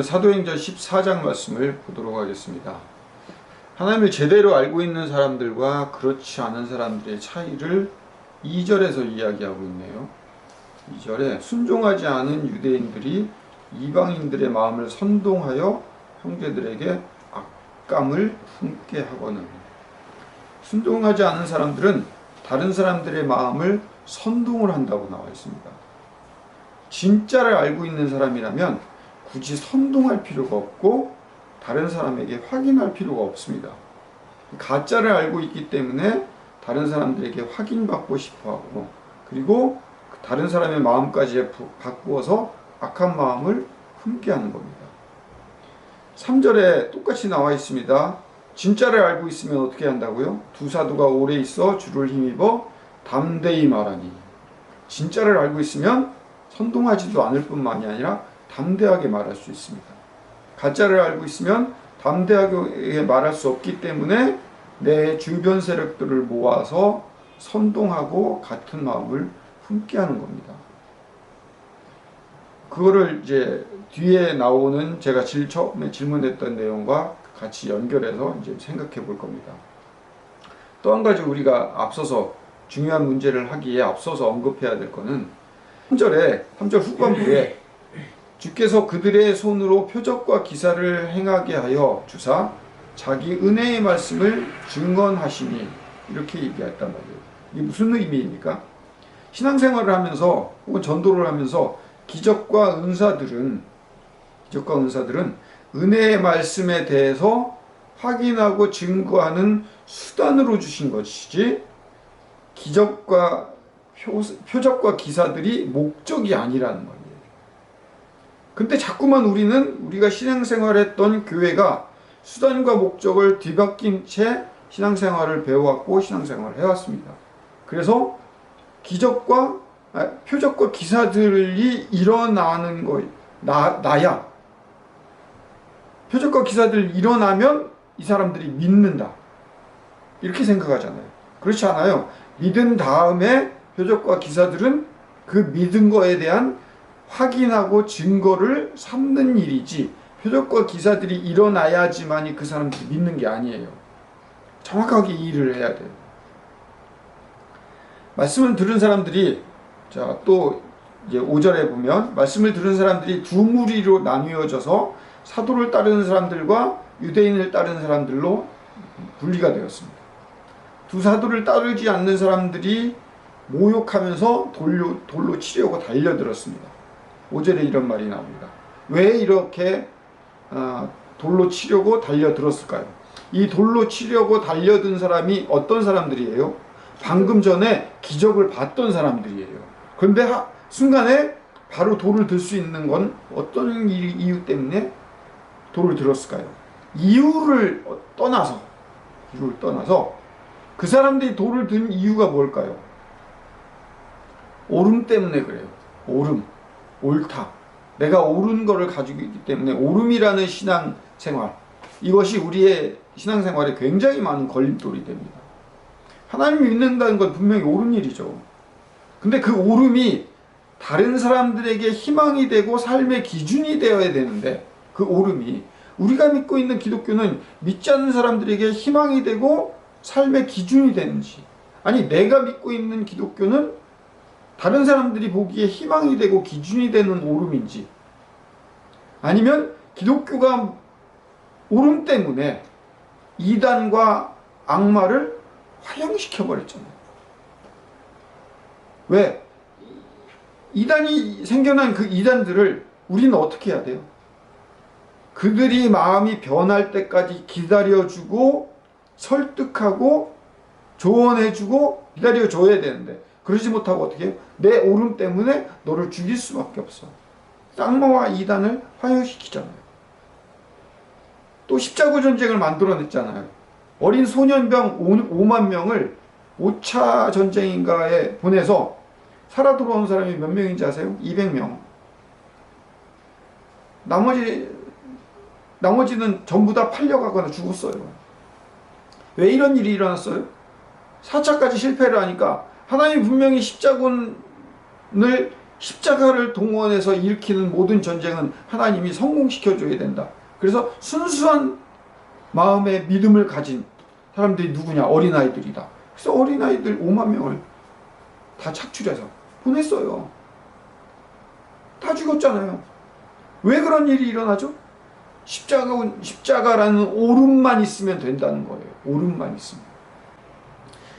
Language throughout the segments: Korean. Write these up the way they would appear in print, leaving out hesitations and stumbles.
사도행전 14장 말씀을 보도록 하겠습니다. 하나님을 제대로 알고 있는 사람들과 그렇지 않은 사람들의 차이를 2절에서 이야기하고 있네요. 2절에 순종하지 않은 유대인들이 이방인들의 마음을 선동하여 형제들에게 악감을 품게 하거늘. 순종하지 않은 사람들은 다른 사람들의 마음을 선동을 한다고 나와 있습니다. 진짜를 알고 있는 사람이라면 굳이 선동할 필요가 없고 다른 사람에게 확인할 필요가 없습니다. 가짜를 알고 있기 때문에 다른 사람들에게 확인받고 싶어하고, 그리고 다른 사람의 마음까지 바꾸어서 악한 마음을 품게 하는 겁니다. 3절에 똑같이 나와 있습니다. 진짜를 알고 있으면 어떻게 한다고요? 두 사도가 오래 있어 주를 힘입어 담대히 말하니. 진짜를 알고 있으면 선동하지도 않을 뿐만이 아니라 담대하게 말할 수 있습니다. 가짜를 알고 있으면 담대하게 말할 수 없기 때문에 내 주변 세력들을 모아서 선동하고 같은 마음을 품게 하는 겁니다. 그거를 이제 뒤에 나오는 제가 처음에 질문했던 내용과 같이 연결해서 이제 생각해 볼 겁니다. 또 한 가지 우리가 앞서서 중요한 문제를 하기에 앞서서 언급해야 될 거는 3절 후반부에 주께서 그들의 손으로 표적과 기사를 행하게 하여 주사 자기 은혜의 말씀을 증언하시니, 이렇게 얘기했단 말이에요. 이게 무슨 의미입니까? 신앙생활을 하면서 혹은 전도를 하면서 기적과 은사들은 은혜의 말씀에 대해서 확인하고 증거하는 수단으로 주신 것이지, 기적과 표적과 기사들이 목적이 아니라는 거예요. 근데 자꾸만 우리가 신앙생활했던 교회가 수단과 목적을 뒤바뀐 채 신앙생활을 배워왔고 신앙생활을 해왔습니다. 그래서 표적과 기사들이 일어나는 나야. 표적과 기사들이 일어나면 이 사람들이 믿는다, 이렇게 생각하잖아요. 그렇지 않아요. 믿은 다음에 표적과 기사들은 그 믿은 거에 대한 확인하고 증거를 삼는 일이지, 표적과 기사들이 일어나야지만이 그 사람들이 믿는 게 아니에요. 정확하게 이해를 해야 돼요. 말씀을 들은 사람들이, 자, 또 이제 5절에 보면 말씀을 들은 사람들이 두 무리로 나뉘어져서 사도를 따르는 사람들과 유대인을 따르는 사람들로 분리가 되었습니다. 두 사도를 따르지 않는 사람들이 모욕하면서 돌로 치려고 달려들었습니다. 5절에 이런 말이 나옵니다. 왜 이렇게 돌로 치려고 달려들었을까요? 이 돌로 치려고 달려든 사람이 어떤 사람들이에요? 방금 전에 기적을 봤던 사람들이에요. 그런데 순간에 바로 돌을 들 수 있는 건 어떤 이유 때문에 돌을 들었을까요? 이유를 떠나서 그 사람들이 돌을 든 이유가 뭘까요? 옳음 때문에 그래요. 옳다. 내가 옳은 거를 가지고 있기 때문에, 옳음이라는 신앙생활, 이것이 우리의 신앙생활에 굉장히 많은 걸림돌이 됩니다. 하나님을 믿는다는 건 분명히 옳은 일이죠. 근데 그 옳음이 다른 사람들에게 희망이 되고 삶의 기준이 되어야 되는데, 그 옳음이 우리가 믿고 있는 기독교는 믿지 않는 사람들에게 희망이 되고 삶의 기준이 되는지, 아니 내가 믿고 있는 기독교는 다른 사람들이 보기에 희망이 되고 기준이 되는 옳음인지, 아니면 기독교가 옳음 때문에 이단과 악마를 화형시켜버렸잖아요. 왜? 이단이 생겨난 그 이단들을 우리는 어떻게 해야 돼요? 그들이 마음이 변할 때까지 기다려주고 설득하고 조언해주고 기다려줘야 되는데, 그러지 못하고 어떻게 해요? 내 옳음 때문에 너를 죽일 수밖에 없어. 쌍마와 이단을 화형시키잖아요. 또 십자군 전쟁을 만들어냈잖아요. 어린 소년병 5만 명을 5차 전쟁인가에 보내서 살아 돌아온 사람이 몇 명인지 아세요? 200명. 나머지는 전부 다 팔려가거나 죽었어요. 왜 이런 일이 일어났어요? 4차까지 실패를 하니까 하나님이 분명히 십자군을 십자가를 동원해서 일으키는 모든 전쟁은 하나님이 성공시켜줘야 된다. 그래서 순수한 마음의 믿음을 가진 사람들이 누구냐? 어린아이들이다. 그래서 어린아이들 5만 명을 다 착출해서 보냈어요. 다 죽었잖아요. 왜 그런 일이 일어나죠? 십자가라는 오름만 있으면 된다는 거예요. 오름만 있으면.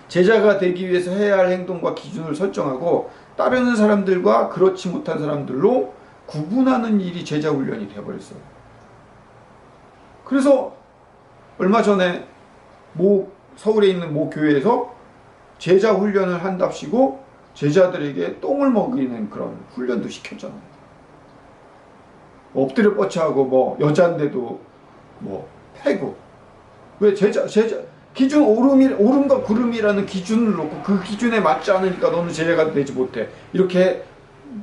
제자가 되기 위해서 해야 할 행동과 기준을 설정하고 따르는 사람들과 그렇지 못한 사람들로 구분하는 일이 제자 훈련이 되어버렸어요. 그래서 얼마 전에 서울에 있는 모 교회에서 제자 훈련을 한답시고 제자들에게 똥을 먹이는 그런 훈련도 시켰잖아요. 엎드려 뻗쳐하고 여자인데도 패고. 왜 기준 오름과 구름이라는 기준을 놓고 그 기준에 맞지 않으니까 너는 제자가 되지 못해. 이렇게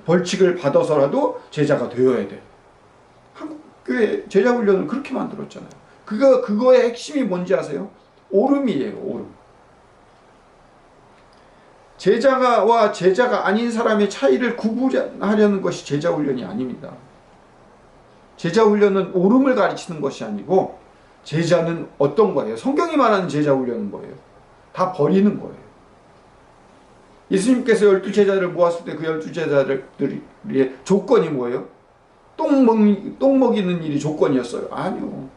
벌칙을 받아서라도 제자가 되어야 돼. 한국 교회 제자 훈련을 그렇게 만들었잖아요. 그거의 핵심이 뭔지 아세요? 오름이에요. 오름. 제자와 제자가 아닌 사람의 차이를 구분하려는 것이 제자 훈련이 아닙니다. 제자 훈련은 오름을 가르치는 것이 아니고 제자는 어떤 거예요? 성경이 말하는 제자 훈련은 뭐예요? 다 버리는 거예요. 예수님께서 12제자를 모았을 때 그 12제자들의 조건이 뭐예요? 똥 먹이는 일이 조건이었어요? 아니요.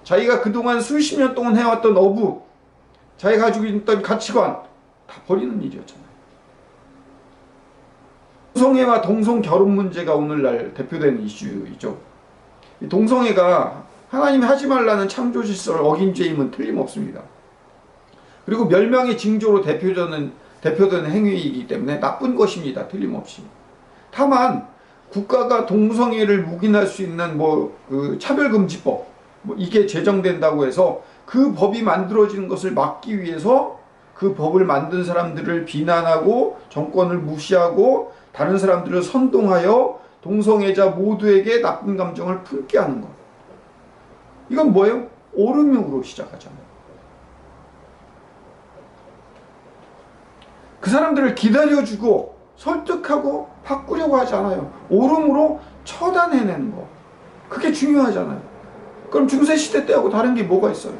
자기가 그동안 수십 년 동안 해왔던 어부, 자기가 가지고 있던 가치관 다 버리는 일이었잖아요. 동성애와 동성 결혼 문제가 오늘날 대표되는 이슈이죠. 동성애가 하나님이 하지 말라는 창조 질서를 어긴 죄임은 틀림없습니다. 그리고 멸망의 징조로 대표되는 행위이기 때문에 나쁜 것입니다. 틀림없이. 다만 국가가 동성애를 묵인할 수 있는 그 차별금지법 이게 제정된다고 해서 그 법이 만들어지는 것을 막기 위해서 그 법을 만든 사람들을 비난하고 정권을 무시하고 다른 사람들을 선동하여 동성애자 모두에게 나쁜 감정을 품게 하는 것. 이건 뭐예요? 오름으로 시작하잖아요. 그 사람들을 기다려주고 설득하고 바꾸려고 하지 않아요. 오름으로 처단해내는 거. 그게 중요하잖아요. 그럼 중세시대 때하고 다른 게 뭐가 있어요?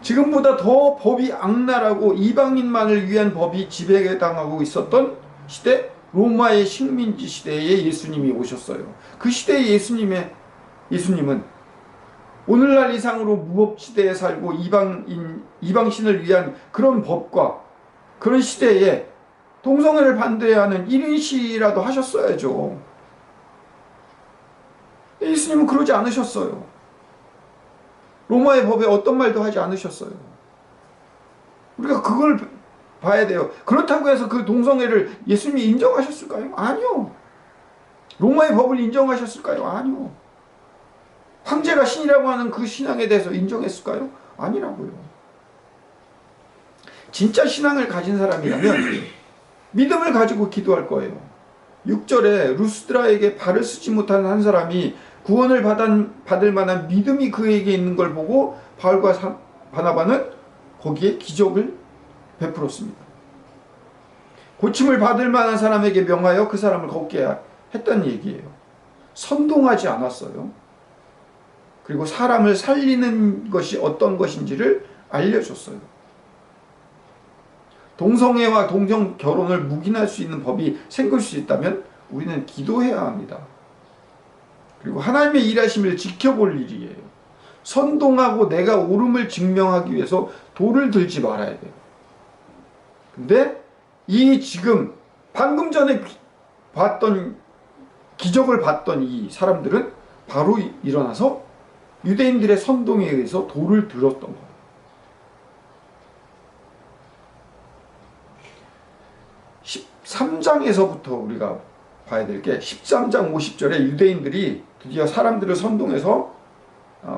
지금보다 더 법이 악랄하고 이방인만을 위한 법이 지배당하고 있었던 시대, 로마의 식민지 시대에 예수님이 오셨어요. 그 시대의 예수님은 오늘날 이상으로 무법시대에 살고 이방신을 위한 그런 법과 그런 시대에 동성애를 반대하는 1인 시위라도 하셨어야죠. 예수님은 그러지 않으셨어요. 로마의 법에 어떤 말도 하지 않으셨어요. 우리가 그걸 봐야 돼요. 그렇다고 해서 그 동성애를 예수님이 인정하셨을까요? 아니요. 로마의 법을 인정하셨을까요? 아니요. 황제가 신이라고 하는 그 신앙에 대해서 인정했을까요? 아니라고요. 진짜 신앙을 가진 사람이라면 믿음을 가지고 기도할 거예요. 6절에 루스드라에게 발을 쓰지 못하는 한 사람이 구원을 받을 만한 믿음이 그에게 있는 걸 보고 바울과 바나바는 거기에 기적을 베풀었습니다. 고침을 받을 만한 사람에게 명하여 그 사람을 걷게 했다는 얘기예요. 선동하지 않았어요. 그리고 사람을 살리는 것이 어떤 것인지를 알려줬어요. 동성애와 동성 결혼을 묵인할 수 있는 법이 생길 수 있다면 우리는 기도해야 합니다. 그리고 하나님의 일하심을 지켜볼 일이에요. 선동하고 내가 옳음을 증명하기 위해서 돌을 들지 말아야 돼요. 근데 지금 방금 전에 기적을 봤던 이 사람들은 바로 일어나서 유대인들의 선동에 의해서 돌을 들었던 거예요. 13장에서부터 우리가 봐야 될 게 13장 50절에 유대인들이 드디어 사람들을 선동해서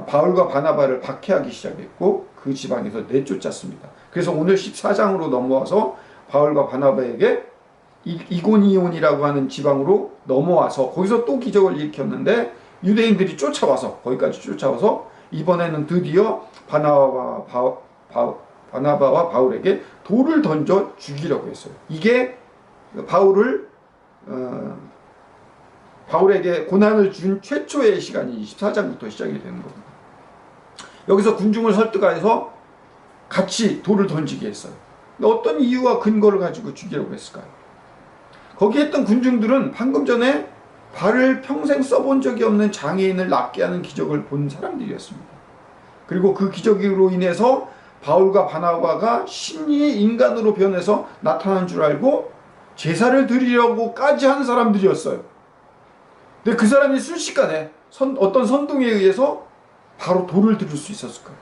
바울과 바나바를 박해하기 시작했고 그 지방에서 내쫓았습니다. 그래서 오늘 14장으로 넘어와서 바울과 바나바에게 이고니온이라고 하는 지방으로 넘어와서 거기서 또 기적을 일으켰는데 유대인들이 거기까지 쫓아와서 이번에는 드디어 바나바와 바울에게 돌을 던져 죽이려고 했어요. 이게 바울을 바울에게 고난을 준 최초의 시간이 24장부터 시작이 되는 겁니다. 여기서 군중을 설득하여서 같이 돌을 던지게 했어요. 어떤 이유와 근거를 가지고 죽이려고 했을까요? 거기 했던 군중들은 방금 전에 발을 평생 써본 적이 없는 장애인을 낫게 하는 기적을 본 사람들이었습니다. 그리고 그 기적으로 인해서 바울과 바나바가 신이 인간으로 변해서 나타난 줄 알고 제사를 드리려고까지 하는 사람들이었어요. 근데 그 사람이 순식간에 어떤 선동에 의해서 바로 돌을 들을 수 있었을 거예요.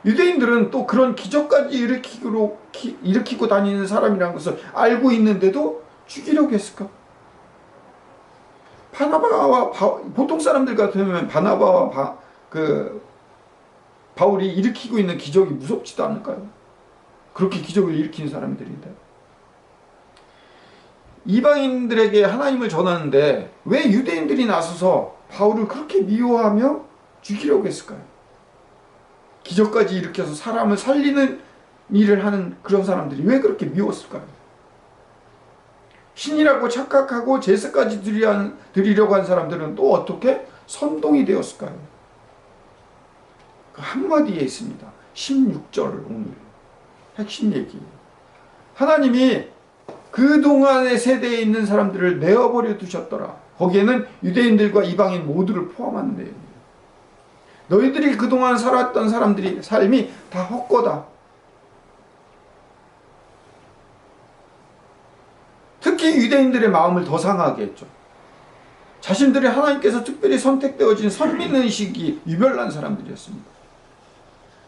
유대인들은 또 그런 기적까지 일으키고 다니는 사람이라는 것을 알고 있는데도 죽이려고 했을까? 바나바와 보통 사람들 같으면 바나바와 바울이 일으키고 있는 기적이 무섭지도 않을까요? 그렇게 기적을 일으키는 사람들인데. 이방인들에게 하나님을 전하는데 왜 유대인들이 나서서 바울을 그렇게 미워하며 죽이려고 했을까요? 기적까지 일으켜서 사람을 살리는 일을 하는 그런 사람들이 왜 그렇게 미웠을까요? 신이라고 착각하고 제사까지 드리려고 한 사람들은 또 어떻게 선동이 되었을까요? 그 한마디에 있습니다. 16절 오늘 핵심 얘기. 하나님이 그동안의 세대에 있는 사람들을 내어버려 두셨더라. 거기에는 유대인들과 이방인 모두를 포함하는 내용이에요. 너희들이 그동안 살았던 사람들이 삶이 다 헛거다. 특히 유대인들의 마음을 더 상하게 했죠. 자신들이 하나님께서 특별히 선택되어진 선민의식이 유별난 사람들이었습니다.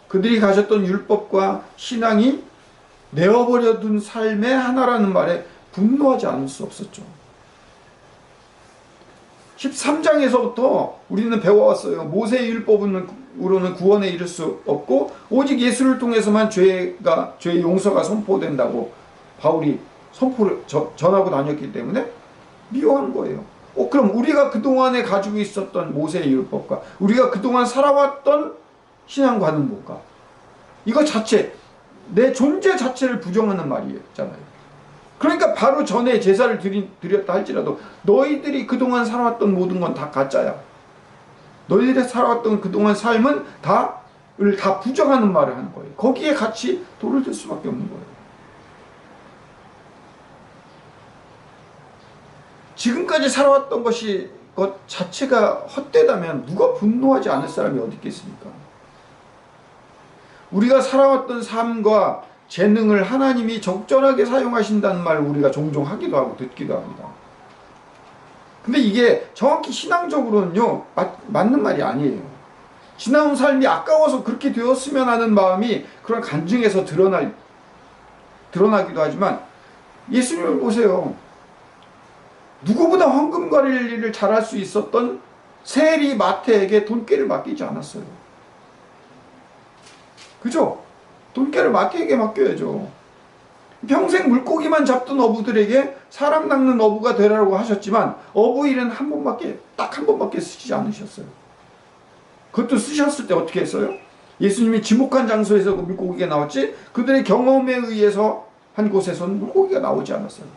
그들이 가졌던 율법과 신앙이 내어버려 둔 삶의 하나라는 말에 분노하지 않을 수 없었죠. 13장에서부터 우리는 배워왔어요. 모세의 율법으로는 구원에 이를 수 없고 오직 예수를 통해서만 죄의 용서가 선포된다고 바울이 선포를 전하고 다녔기 때문에 미워한 거예요. 그럼 우리가 그동안에 가지고 있었던 모세의 율법과 우리가 그동안 살아왔던 신앙과는 뭘까? 이거 자체, 내 존재 자체를 부정하는 말이잖아요. 그러니까 바로 전에 제사를 드렸다 할지라도 너희들이 그동안 살아왔던 모든 건 다 가짜야. 너희들이 살아왔던 그동안 삶은 다 부정하는 말을 하는 거예요. 거기에 같이 돌을 들 수밖에 없는 거예요. 지금까지 살아왔던 것 자체가 헛되다면 누가 분노하지 않을 사람이 어디 있겠습니까? 우리가 살아왔던 삶과 재능을 하나님이 적절하게 사용하신다는 말을 우리가 종종 하기도 하고 듣기도 합니다. 근데 이게 정확히 신앙적으로는요, 맞는 말이 아니에요. 지나온 삶이 아까워서 그렇게 되었으면 하는 마음이 그런 간증에서 드러나기도 하지만 예수님을 보세요. 누구보다 황금관리를 잘할 수 있었던 세리 마태에게 돈깨를 맡기지 않았어요. 그죠? 돈깨를 마태에게 맡겨야죠. 평생 물고기만 잡던 어부들에게 사람 낚는 어부가 되라고 하셨지만 어부 일은 딱 한 번밖에 쓰지 않으셨어요. 그것도 쓰셨을 때 어떻게 했어요? 예수님이 지목한 장소에서 그 물고기가 나왔지 그들의 경험에 의해서 한 곳에서는 물고기가 나오지 않았어요.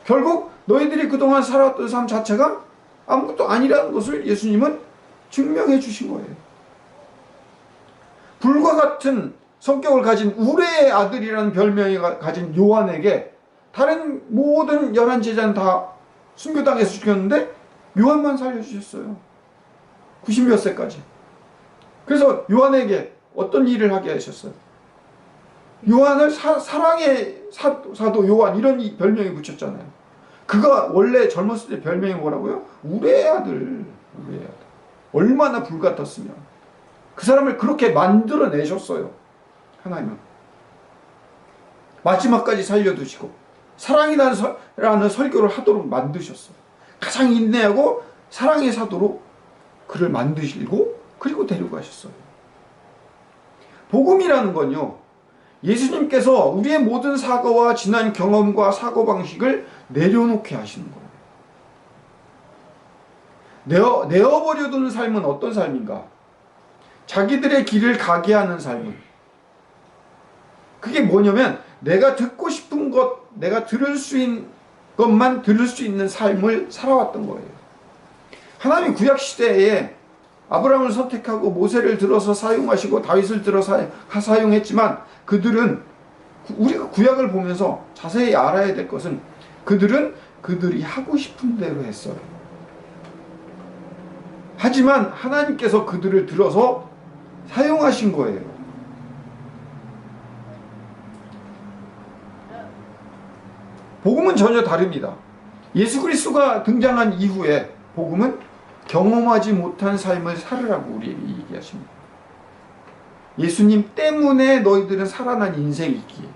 결국 너희들이 그동안 살아왔던 삶 자체가 아무것도 아니라는 것을 예수님은 증명해 주신 거예요. 불과 같은 성격을 가진 우레의 아들이라는 별명이 가진 요한에게 다른 모든 11제자는 다 순교당해서 죽였는데 요한만 살려주셨어요. 90몇 세까지. 그래서 요한에게 어떤 일을 하게 하셨어요? 요한을 사랑의 사도 요한 이런 별명이 붙였잖아요. 그가 원래 젊었을 때 별명이 뭐라고요? 우레의 아들. 얼마나 불같았으면. 그 사람을 그렇게 만들어내셨어요. 하나님은. 마지막까지 살려두시고 사랑이라는 설교를 하도록 만드셨어요. 가장 인내하고 사랑의 사도로 그를 만드시고 그리고 데리고 가셨어요. 복음이라는 건요. 예수님께서 우리의 모든 사고와 지난 경험과 사고방식을 내려놓게 하시는 거예요. 내어버려두는 삶은 어떤 삶인가? 자기들의 길을 가게 하는 삶은 그게 뭐냐면 내가 듣고 싶은 것, 내가 들을 수 것만 들을 수 있는 삶을 살아왔던 거예요. 하나님이 구약 시대에 아브라함을 선택하고 모세를 들어서 사용하시고 다윗을 들어서 사용했지만, 그들은, 우리가 구약을 보면서 자세히 알아야 될 것은, 그들은 그들이 하고 싶은 대로 했어요. 하지만 하나님께서 그들을 들어서 사용하신 거예요. 복음은 전혀 다릅니다. 예수 그리스도가 등장한 이후에 복음은 경험하지 못한 삶을 살으라고 우리에게 얘기하십니다. 예수님 때문에 너희들은 살아난 인생이 있기에,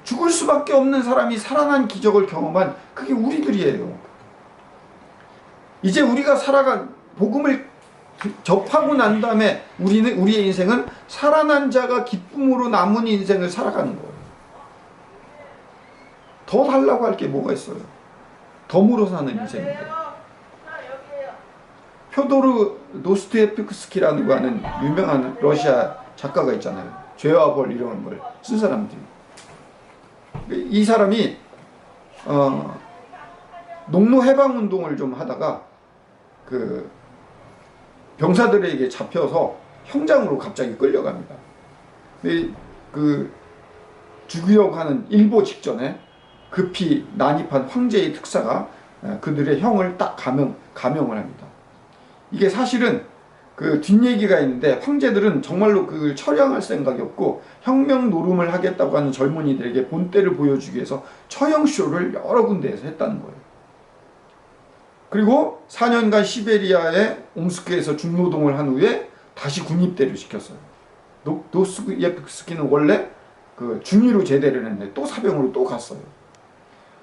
죽을 수밖에 없는 사람이 살아난 기적을 경험한, 그게 우리들이에요. 이제 우리가 살아간 복음을 접하고 난 다음에 우리의 인생은 살아난 자가 기쁨으로 남은 인생을 살아가는 거예요. 더 달라고 할 게 뭐가 있어요? 덤으로 사는 인생인데. 표도르 도스토옙스키라고 하는 유명한 러시아 작가가 있잖아요. 죄와 벌 이런 걸 쓴 사람들이. 이 사람이 농노 해방 운동을 좀 하다가 그 병사들에게 잡혀서 형장으로 갑자기 끌려갑니다. 그 죽이려고 하는 일보 직전에 급히 난입한 황제의 특사가 그들의 형을 딱 감형을 합니다. 이게 사실은 그 뒷얘기가 있는데, 황제들은 정말로 그걸 처형할 생각이 없고 혁명 노름을 하겠다고 하는 젊은이들에게 본때를 보여주기 위해서 처형쇼를 여러 군데에서 했다는 거예요. 그리고 4년간 시베리아의 옴스크에서 중노동을 한 후에 다시 군입대를 시켰어요. 도스토옙스키는 원래 그 중위로 제대를 했는데 또 사병으로 또 갔어요.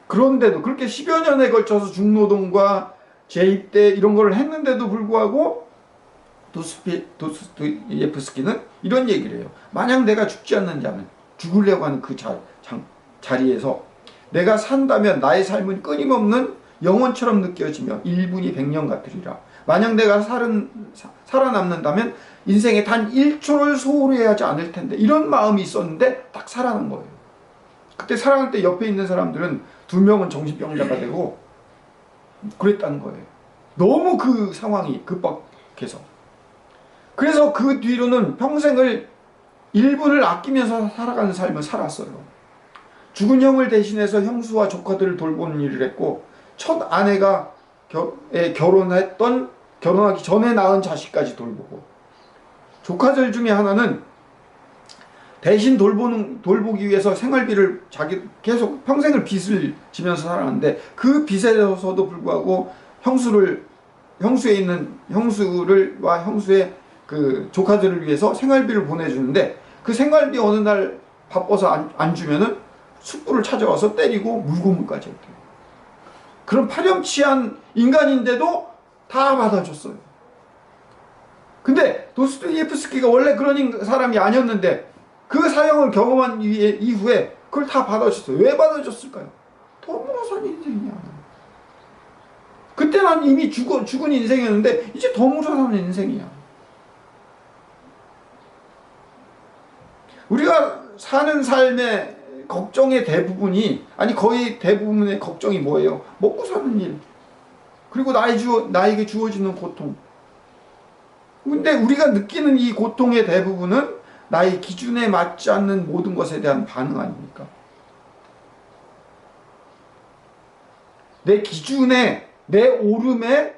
그런데도 그렇게 10여 년에 걸쳐서 중노동과 재입대 이런 걸 했는데도 불구하고 도스토옙스키는 이런 얘기를 해요. 만약 내가 죽지 않는 자는, 죽으려고 하는 그 자리에서 내가 산다면 나의 삶은 끊임없는 영원처럼 느껴지며 1분이 100년 같으리라. 만약 내가 살아남는다면 인생에 단 1초를 소홀히 하지 않을 텐데, 이런 마음이 있었는데 딱 살아난 거예요. 그때 살아날 때 옆에 있는 사람들은 2명은 정신병자가 되고 그랬다는 거예요. 너무 그 상황이 급박해서. 그래서 그 뒤로는 평생을 1분을 아끼면서 살아가는 삶을 살았어요. 죽은 형을 대신해서 형수와 조카들을 돌보는 일을 했고, 첫 아내가 결혼하기 전에 낳은 자식까지 돌보고, 조카들 중에 하나는 대신 돌보기 위해서 생활비를 계속 평생을 빚을 지면서 살았는데, 그 빚에서도 불구하고 형수의 그 조카들을 위해서 생활비를 보내주는데, 그 생활비 어느 날 바빠서 안 주면은 숯불을 찾아와서 때리고 물고문까지 했대요. 그런 파렴치한 인간인데도 다 받아줬어요. 근데 도스토옙스키가 원래 그런 사람이 아니었는데, 그 사형을 경험한 이후에 그걸 다 받아줬어요. 왜 받아줬을까요? 덤으로 산 인생이야. 그때는 이미 죽은 인생이었는데 이제 덤으로 사는 인생이야. 우리가 사는 삶의 걱정의 대부분이, 아니 거의 대부분의 걱정이 뭐예요? 먹고 사는 일, 그리고 나에게 주어지는 고통. 근데 우리가 느끼는 이 고통의 대부분은 나의 기준에 맞지 않는 모든 것에 대한 반응 아닙니까? 내 기준에, 내 오름에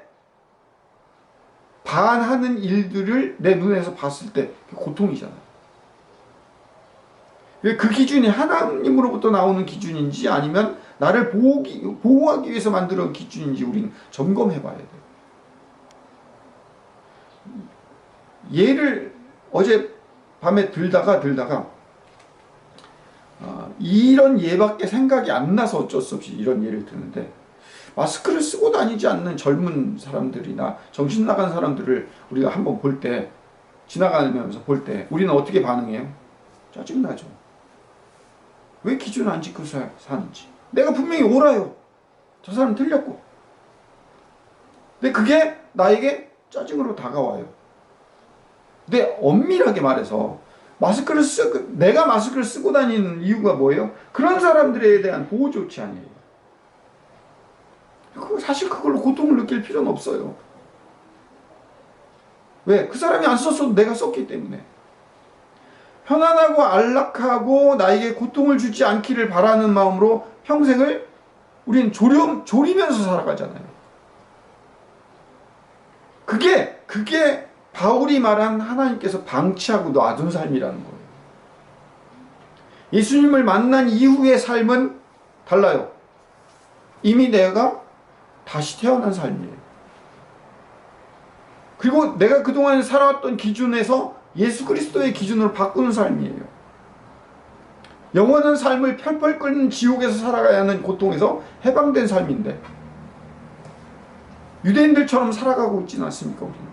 반하는 일들을 내 눈에서 봤을 때 고통이잖아요. 그 기준이 하나님으로부터 나오는 기준인지 아니면 나를 보호하기 위해서 만들어온 기준인지 우리는 점검해 봐야 돼요. 예를 어제 밤에 들다가 이런 예밖에 생각이 안 나서 어쩔 수 없이 이런 예를 드는데, 마스크를 쓰고 다니지 않는 젊은 사람들이나 정신 나간 사람들을 우리가 한번 볼 때, 지나가면서 볼 때 우리는 어떻게 반응해요? 짜증나죠. 왜 기준을 안 지키고 사는지. 내가 분명히 옳아요. 저 사람 틀렸고. 근데 그게 나에게 짜증으로 다가와요. 근데 엄밀하게 말해서 내가 마스크를 쓰고 다니는 이유가 뭐예요? 그런 사람들에 대한 보호 조치 아니에요. 사실 그걸로 고통을 느낄 필요는 없어요. 왜? 그 사람이 안 썼어도 내가 썼기 때문에. 편안하고 안락하고 나에게 고통을 주지 않기를 바라는 마음으로 평생을 우리는 졸이면서 살아가잖아요. 그게 바울이 말한 하나님께서 방치하고 놔둔 삶이라는 거예요. 예수님을 만난 이후의 삶은 달라요. 이미 내가 다시 태어난 삶이에요. 그리고 내가 그동안 살아왔던 기준에서 예수 그리스도의 기준으로 바꾸는 삶이에요. 영원한 삶을 펄펄 끓는 지옥에서 살아가야 하는 고통에서 해방된 삶인데 유대인들처럼 살아가고 있지는 않습니까? 우리는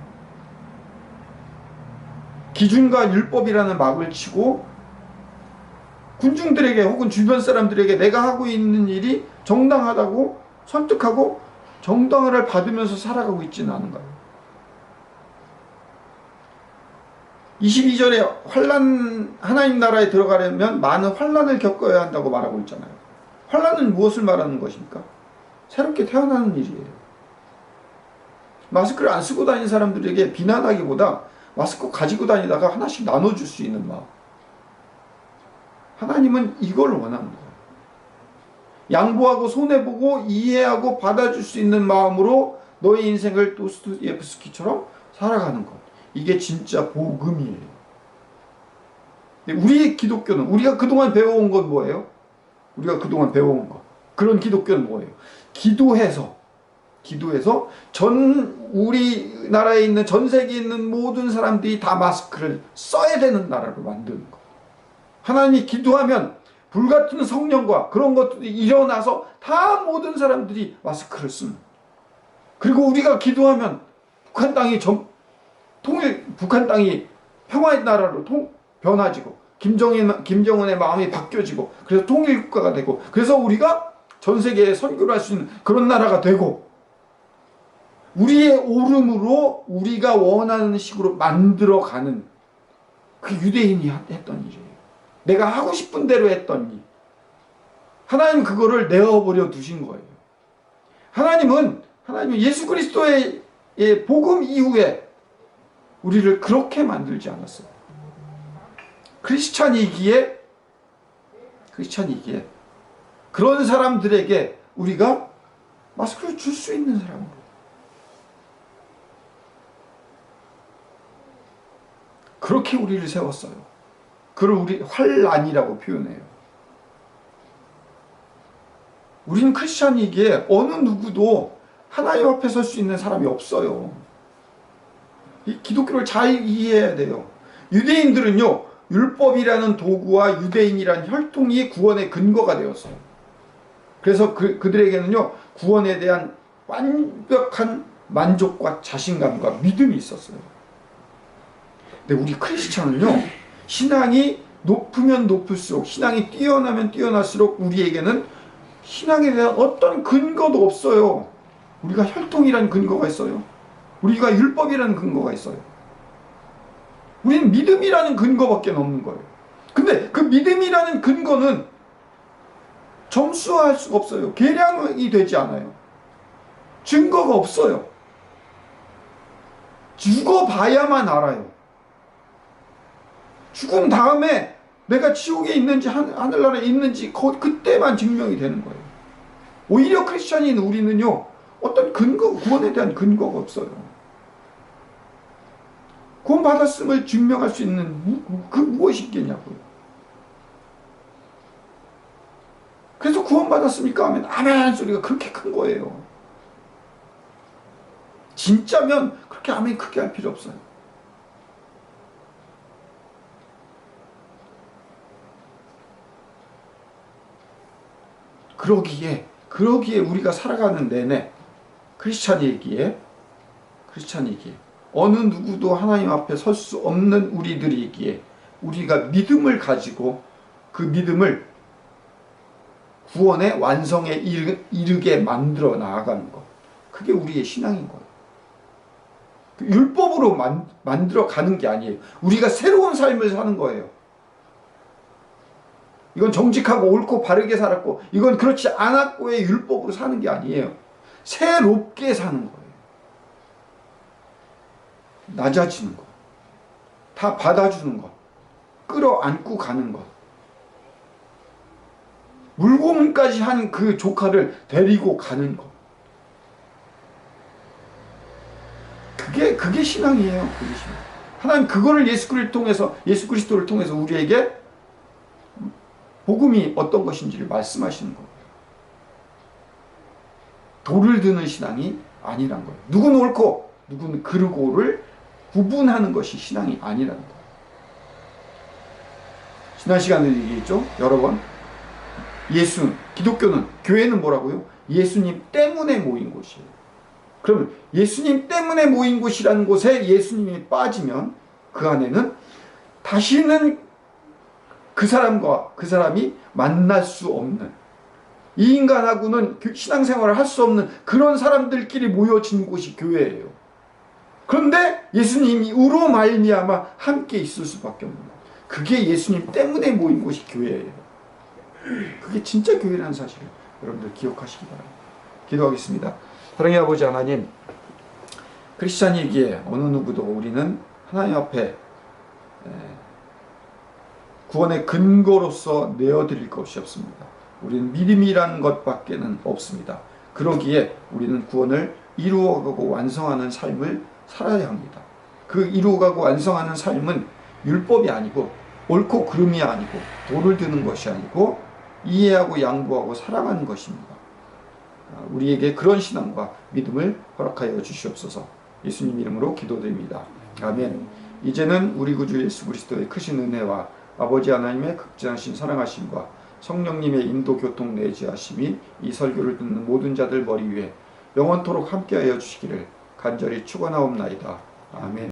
기준과 율법이라는 막을 치고 군중들에게 혹은 주변 사람들에게 내가 하고 있는 일이 정당하다고 설득하고 정당을 받으면서 살아가고 있지는 않은가요? 22절에 하나님 나라에 들어가려면 많은 환난을 겪어야 한다고 말하고 있잖아요. 환난은 무엇을 말하는 것입니까? 새롭게 태어나는 일이에요. 마스크를 안 쓰고 다니는 사람들에게 비난하기보다 마스크 가지고 다니다가 하나씩 나눠줄 수 있는 마음. 하나님은 이걸 원하는 거예요. 양보하고 손해보고 이해하고 받아줄 수 있는 마음으로 너의 인생을 도스토옙스키처럼 살아가는 것. 이게 진짜 복음이에요. 우리의 기독교는 우리가 그동안 배워온 건 뭐예요? 우리가 그동안 배워온 것. 그런 기독교는 뭐예요? 기도해서 우리나라에 있는 전 세계에 있는 모든 사람들이 다 마스크를 써야 되는 나라로 만드는 것. 하나님이 기도하면 불같은 성령과 그런 것들이 일어나서 다 모든 사람들이 마스크를 쓰는. 그리고 우리가 기도하면 북한 땅이 평화의 나라로 변화지고 김정은의 마음이 바뀌어지고 그래서 통일국가가 되고 그래서 우리가 전 세계에 선교를 할 수 있는 그런 나라가 되고 우리의 오름으로 우리가 원하는 식으로 만들어가는 그 유대인이 했던 일이에요. 내가 하고 싶은 대로 했던 일. 하나님은 그거를 내어버려 두신 거예요. 하나님은 예수 그리스도의 복음 이후에 우리를 그렇게 만들지 않았어요. 크리스찬이기에 그런 사람들에게 우리가 마스크를 줄 수 있는 사람으로 그렇게 우리를 세웠어요. 그걸 우리 환난이라고 표현해요. 우리는 크리스찬이기에 어느 누구도 하나님 앞에 설 수 있는 사람이 없어요. 이 기독교를 잘 이해해야 돼요. 유대인들은요, 율법이라는 도구와 유대인이라는 혈통이 구원의 근거가 되었어요. 그래서 그들에게는요, 구원에 대한 완벽한 만족과 자신감과 믿음이 있었어요. 근데 우리 크리스찬은요, 신앙이 높으면 높을수록, 신앙이 뛰어나면 뛰어날수록 우리에게는 신앙에 대한 어떤 근거도 없어요. 우리가 혈통이라는 근거가 있어요. 우리가 율법이라는 근거가 있어요. 우리는 믿음이라는 근거밖에 없는 거예요. 근데 그 믿음이라는 근거는 점수화할 수가 없어요. 계량이 되지 않아요. 증거가 없어요. 죽어봐야만 알아요. 죽은 다음에 내가 지옥에 있는지 하늘나라에 있는지 그때만 증명이 되는 거예요. 오히려 크리스찬인 우리는요, 어떤 구원에 대한 근거가 없어요. 구원받았음을 증명할 수 있는 무엇이 있겠냐고요. 그래서 구원받았습니까? 하면 아멘 소리가 그렇게 큰 거예요. 진짜면 그렇게 아멘 크게 할 필요 없어요. 그러기에 우리가 살아가는 내내 크리스찬이기에 어느 누구도 하나님 앞에 설 수 없는 우리들이기에 우리가 믿음을 가지고 그 믿음을 구원의 완성에 이르게 만들어 나아가는 것. 그게 우리의 신앙인 거예요. 율법으로 만들어 가는 게 아니에요. 우리가 새로운 삶을 사는 거예요. 이건 정직하고 옳고 바르게 살았고 이건 그렇지 않았고의 율법으로 사는 게 아니에요. 새롭게 사는 거예요. 낮아지는 것, 다 받아주는 것, 끌어안고 가는 것, 물고문까지 한 그 조카를 데리고 가는 것. 그게 신앙이에요. 그게 신앙. 하나님 그거를 예수 그리스도를 통해서 우리에게 복음이 어떤 것인지를 말씀하시는 거예요. 돌을 드는 신앙이 아니란 거예요. 누구는 옳고 누구는 그르고를 구분하는 것이 신앙이 아니라는 거예요. 지난 시간에 얘기했죠? 여러 번. 기독교는, 교회는 뭐라고요? 예수님 때문에 모인 곳이에요. 그러면 예수님 때문에 모인 곳이라는 곳에 예수님이 빠지면 그 안에는 다시는 그 사람이 만날 수 없는, 이 인간하고는 신앙생활을 할 수 없는 그런 사람들끼리 모여진 곳이 교회예요. 그런데 예수님으로 말미암아 함께 있을 수밖에 없는 것. 그게 예수님 때문에 모인 곳이 교회예요. 그게 진짜 교회라는 사실을 여러분들 기억하시기 바랍니다. 기도하겠습니다. 사랑의 아버지 하나님, 크리스찬이기에 어느 누구도 우리는 하나님 앞에 구원의 근거로서 내어드릴 것이 없습니다. 우리는 믿음이라는 것밖에는 없습니다. 그러기에 우리는 구원을 이루어가고 완성하는 삶을 살아야 합니다. 그 이루어가고 완성하는 삶은 율법이 아니고 옳고 그름이 아니고 돌을 드는 것이 아니고 이해하고 양보하고 사랑하는 것입니다. 우리에게 그런 신앙과 믿음을 허락하여 주시옵소서. 예수님 이름으로 기도드립니다. 아멘. 이제는 우리 구주 예수 그리스도의 크신 은혜와 아버지 하나님의 극진하신 사랑하심과 성령님의 인도 교통 내지하심이 이 설교를 듣는 모든 자들 머리 위에 영원토록 함께하여 주시기를 간절히 축원하옵나이다. 아멘.